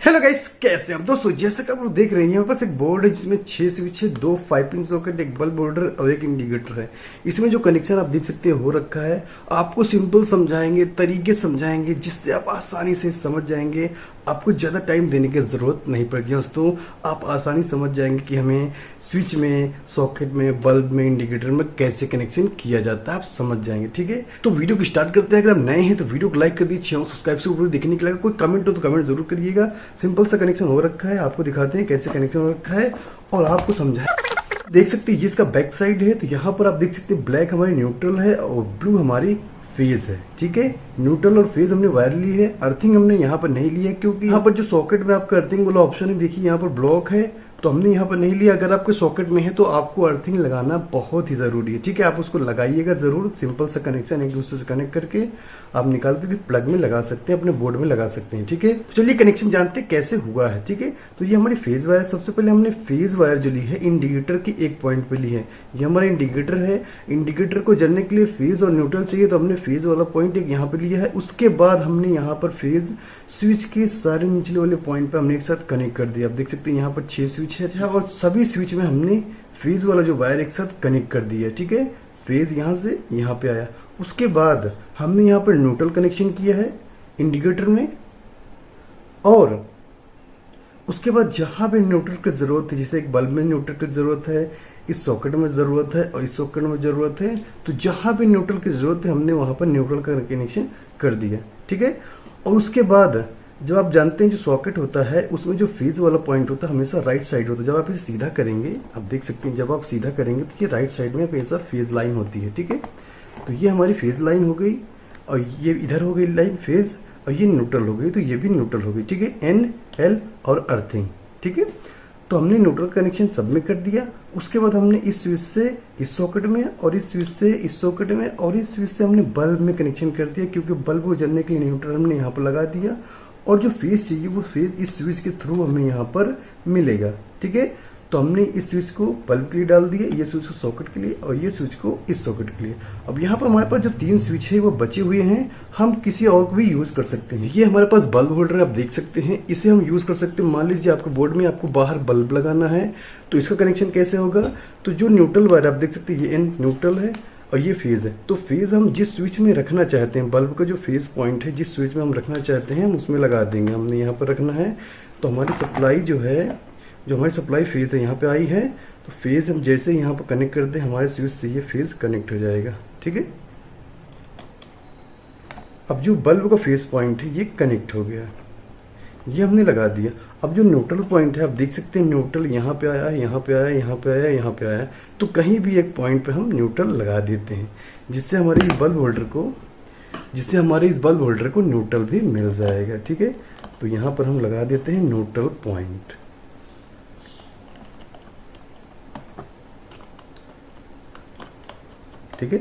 Hello guys, कैसे हैं आप दोस्तों। जैसे कि आप लोग देख रहे हैं, यहाँ पास एक बोर्ड है जिसमें 6 स्विच है, 2 5 पिन सॉकेट, एक बल्ब होल्डर और एक इंडिकेटर है। इसमें जो कनेक्शन आप देख सकते हैं हो रखा है, आपको सिंपल समझाएंगे, तरीके समझाएंगे जिससे आप आसानी से समझ जाएंगे। आपको ज़्यादा टाइम देने की ज़रूरत नहीं पड़ेगी दोस्तों। आप आसानी समझ जाएंगे कि हमें स्विच में, सॉकेट में, बल्ब में, इंडिकेटर में कैसे कनेक्शन किया जाता है, आप समझ जाएंगे। ठीक है, तो वीडियो को स्टार्ट करते हैं। अगर आप नए हैं तो वीडियो को लाइक कर दीजिए, चैनल सब्सक्राइब से ऊपर देखने के लिए कोई कमेंट हो तो कमेंट जरूर करिएगा। सिंपल सा कनेक्शन हो रखा है, आपको दिखाते हैं कैसे कनेक्शन हो रखा है और आपको समझाएं। देख सकते हैं ये इसका बैक साइड है, तो यहाँ पर आप देख सकते हैं ब्लैक हमारी न्यूट्रल है और ब्लू हमारी फेज है। ठीक है, न्यूट्रल और फेज हमने वायर ली है। अर्थिंग हमने यहाँ पर नहीं लिया क्योंकि यहाँ पर जो सॉकेट में आपका अर्थिंग वाला ऑप्शन है, देखिए यहाँ पर ब्लॉक है, तो हमने यहाँ पर नहीं लिया। अगर आपके सॉकेट में है तो आपको अर्थिंग लगाना बहुत ही जरूरी है। ठीक है, आप उसको लगाइएगा जरूर। सिंपल सा कनेक्शन एक दूसरे से कनेक्ट करके आप निकाल के भी प्लग में लगा सकते हैं, अपने बोर्ड में लगा सकते हैं। ठीक है, तो चलिए कनेक्शन जानते हैं कैसे हुआ है। ठीक है, तो ये हमारी फेज वायर। सबसे पहले हमने फेज वायर जो ली है इंडिकेटर की एक पॉइंट पे ली है। ये हमारा इंडिकेटर है। इंडिकेटर को जानने के लिए फेज और न्यूट्रल चाहिए, तो हमने फेज वाला पॉइंट एक यहाँ पे लिया है। उसके बाद हमने यहाँ पर फेज स्विच के सारे निचले वाले पॉइंट पे हमने एक साथ कनेक्ट कर दिया। आप देख सकते हैं यहाँ पर 6 स्विच है और सभी स्विच में हमने फेज वाला जो वायर एक साथ कनेक्ट कर दिया। ठीक है, फेज यहाँ से यहाँ पे आया। उसके बाद हमने यहाँ पर न्यूट्रल कनेक्शन किया है इंडिकेटर में, और उसके बाद जहां पे न्यूट्रल की जरूरत है, जैसे एक बल्ब में न्यूट्रल की जरूरत है, इस सॉकेट में जरूरत है और इस सॉकेट में जरूरत है, तो जहां पे न्यूट्रल की जरूरत है हमने वहां पर न्यूट्रल का कनेक्शन कर दिया। ठीक है, और उसके बाद जब आप जानते हैं जो सॉकेट होता है उसमें जो फेज वाला पॉइंट होता है हमेशा राइट साइड होता है। जब आप इसे सीधा करेंगे, आप देख सकते हैं जब आप सीधा करेंगे तो ये राइट साइड में हमेशा फेज लाइन होती है। ठीक है, तो ये हमारी फेज लाइन हो गई और ये इधर हो गई लाइन फेज, और ये न्यूट्रल हो गई, तो ये भी न्यूट्रल हो गई। ठीक है, एन, एल और अर्थिंग। ठीक है, तो हमने न्यूट्रल कनेक्शन सब में कर दिया। उसके बाद हमने इस स्विच से इस सॉकेट में और इस स्विच से इस सॉकेट में और इस स्विच से हमने बल्ब में कनेक्शन कर दिया, क्योंकि बल्ब को जलने के लिए न्यूट्रल हमने यहाँ पर लगा दिया, और जो फेज चाहिए वो फेज इस स्विच के थ्रू हमें यहाँ पर मिलेगा। ठीक है, तो हमने इस स्विच को बल्ब के लिए डाल दिया, ये स्विच को सॉकेट के लिए और ये स्विच को इस सॉकेट के लिए। अब यहाँ पर हमारे पास जो 3 स्विच है वो बचे हुए हैं, हम किसी और को भी यूज कर सकते हैं। ये हमारे पास बल्ब होल्डर आप देख सकते हैं, इसे हम यूज कर सकते हैं। मान लीजिए आपको बोर्ड में आपको बाहर बल्ब लगाना है, तो इसका कनेक्शन कैसे होगा। तो जो न्यूट्रल वायर आप देख सकते हैं, ये एन न्यूट्रल है और ये फेज है। तो फेज हम जिस स्विच में रखना चाहते हैं, बल्ब का जो फेज पॉइंट है जिस स्विच में हम रखना चाहते हैं हम उसमें लगा देंगे। हमने यहाँ पर रखना है, तो हमारी सप्लाई जो है, जो हमारी सप्लाई फेज है यहाँ पे आई है, तो फेज हम जैसे यहाँ पर कनेक्ट कर दें हमारे स्विच से ये फेज कनेक्ट हो जाएगा। ठीक है, अब जो बल्ब का फेज पॉइंट है ये कनेक्ट हो गया, ये हमने लगा दिया। अब जो न्यूट्रल पॉइंट है आप देख सकते हैं, न्यूट्रल यहाँ पे आया, यहाँ पे आया, यहाँ पे आया, यहाँ पे आया, तो कहीं भी एक पॉइंट पे हम न्यूट्रल लगा देते हैं, जिससे हमारे इस बल्ब होल्डर को न्यूट्रल भी मिल जाएगा। ठीक है, तो यहाँ पर हम लगा देते हैं न्यूट्रल पॉइंट। ठीक है,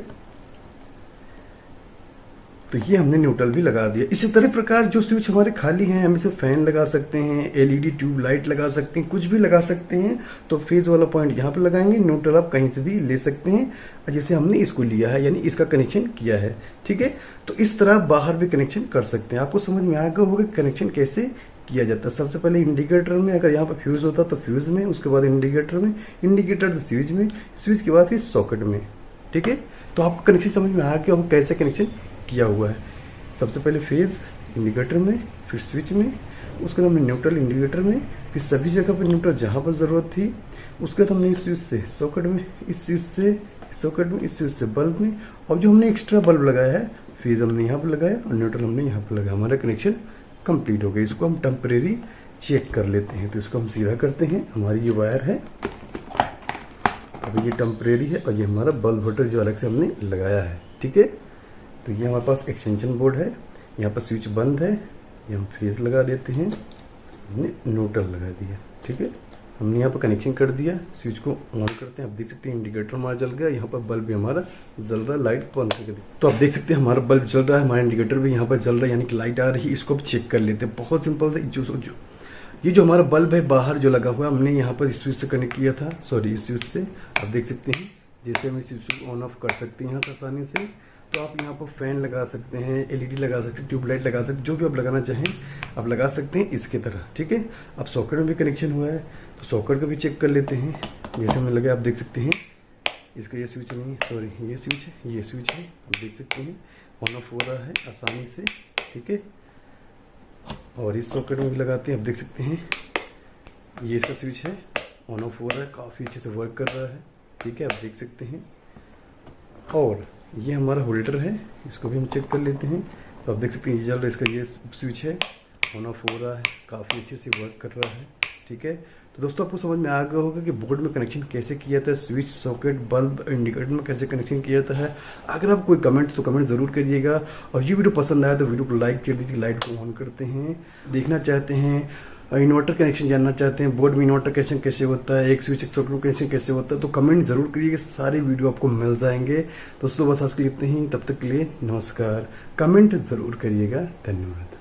तो ये हमने न्यूट्रल भी लगा दिया। इसी तरह प्रकार जो स्विच हमारे खाली हैं, हम इसे फैन लगा सकते हैं, एलईडी ट्यूब लाइट लगा सकते हैं, कुछ भी लगा सकते हैं। तो फेज वाला पॉइंट यहाँ पे लगाएंगे, न्यूट्रल आप कहीं से भी ले सकते हैं, जैसे हमने इसको लिया है, यानी इसका कनेक्शन किया है। ठीक है, तो इस तरह बाहर भी कनेक्शन कर सकते हैं। आपको समझ में आ गया होगा कनेक्शन कैसे किया जाता है। सबसे पहले इंडिकेटर में अगर यहाँ पर फ्यूज होता तो फ्यूज में, उसके बाद इंडिकेटर में, इंडिकेटर से स्विच में, स्विच के बाद फिर सॉकेट में। ठीक है, तो आपको कनेक्शन समझ में आ गया हो कैसे कनेक्शन किया हुआ है। सबसे पहले फेज इंडिकेटर में, फिर स्विच में, उसके बाद हमने न्यूट्रल इंडिकेटर में, फिर सभी जगह पर न्यूट्रल जहाँ पर ज़रूरत थी। उसके बाद हमने इस स्विच से सॉकेट में, इस स्विच से सॉकेट में, इस स्विच से बल्ब में, और जो हमने एक्स्ट्रा बल्ब लगाया है फेज हमने यहाँ पर लगाया और न्यूट्रल हमने यहाँ पर लगाया। हमारा कनेक्शन कंप्लीट हो गया। इसको हम टेम्परेरी चेक कर लेते हैं, तो इसको हम सीधा करते हैं। हमारी ये वायर है, अब ये टेम्परेरी है और ये हमारा बल्ब होल्डर जो अलग से हमने लगाया है। ठीक है, तो ये हमारे पास एक्सटेंशन बोर्ड है, यहाँ पर स्विच बंद है, ये हम फेज लगा देते हैं, हमने न्यूट्रल लगा दिया। ठीक है, हमने यहाँ पर कनेक्शन कर दिया। स्विच को ऑन करते हैं, आप देख सकते हैं इंडिकेटर हमारा जल गया, यहाँ पर बल्ब भी हमारा जल रहा है, लाइट बंद करके दी। तो आप देख सकते हैं हमारा बल्ब जल रहा है, हमारा इंडिकेटर भी यहाँ पर जल रहा है, यानी कि लाइट आ रही है। इसको अब चेक कर लेते हैं, बहुत सिंपल है। ये जो हमारा बल्ब है बाहर जो लगा हुआ है, हमने यहाँ पर इस स्विच से कनेक्ट किया था, सॉरी इस स्विच से। आप देख सकते हैं जैसे हम इस स्विच को ऑन ऑफ कर सकते हैं यहाँ पर आसानी से। तो आप यहाँ पर फैन लगा सकते हैं, एलईडी लगा सकते हैं, ट्यूबलाइट लगा सकते हैं, जो भी आप लगाना चाहें आप लगा सकते हैं इसके तरह। ठीक है, अब सॉकेट में भी कनेक्शन हुआ है तो सॉकेट का भी चेक कर लेते हैं। जैसे हमें लगे आप देख सकते हैं इसका ये स्विच नहीं है, सॉरी ये स्विच है, ये स्विच है, आप देख सकते हैं ऑन ऑफ हो रहा है आसानी से। ठीक है, और इस सॉकेट में भी लगाते हैं, आप देख सकते हैं ये इसका स्विच है, ऑन ऑफ हो रहा है, काफ़ी अच्छे से वर्क कर रहा है। ठीक है, आप देख सकते हैं। और ये हमारा होल्डर है, इसको भी हम चेक कर लेते हैं। तो आप देख सकते हैं ये जल रहा है, इसका ये स्विच है, ऑन ऑफ हो रहा है, काफ़ी अच्छे से वर्क कर रहा है। ठीक है, तो दोस्तों आपको समझ में आ गया होगा कि बोर्ड में कनेक्शन कैसे किया जाता है, स्विच, सॉकेट, बल्ब, इंडिकेटर में कैसे कनेक्शन किया जाता है। अगर आप कोई कमेंट तो कमेंट ज़रूर करिएगा, और ये वीडियो पसंद आया तो वीडियो को लाइक कर दीजिए। लाइट को ऑन करते हैं, देखना चाहते हैं इन्वर्टर कनेक्शन जानना चाहते हैं, बोर्ड में इन्वर्टर कनेक्शन कैसे होता है, एक स्विच एक सॉकेट कनेक्शन कैसे होता है, तो कमेंट जरूर करिएगा, सारे वीडियो आपको मिल जाएंगे। दोस्तों बस आज के लिए इतने ही, तब तक के लिए नमस्कार। कमेंट जरूर करिएगा, धन्यवाद।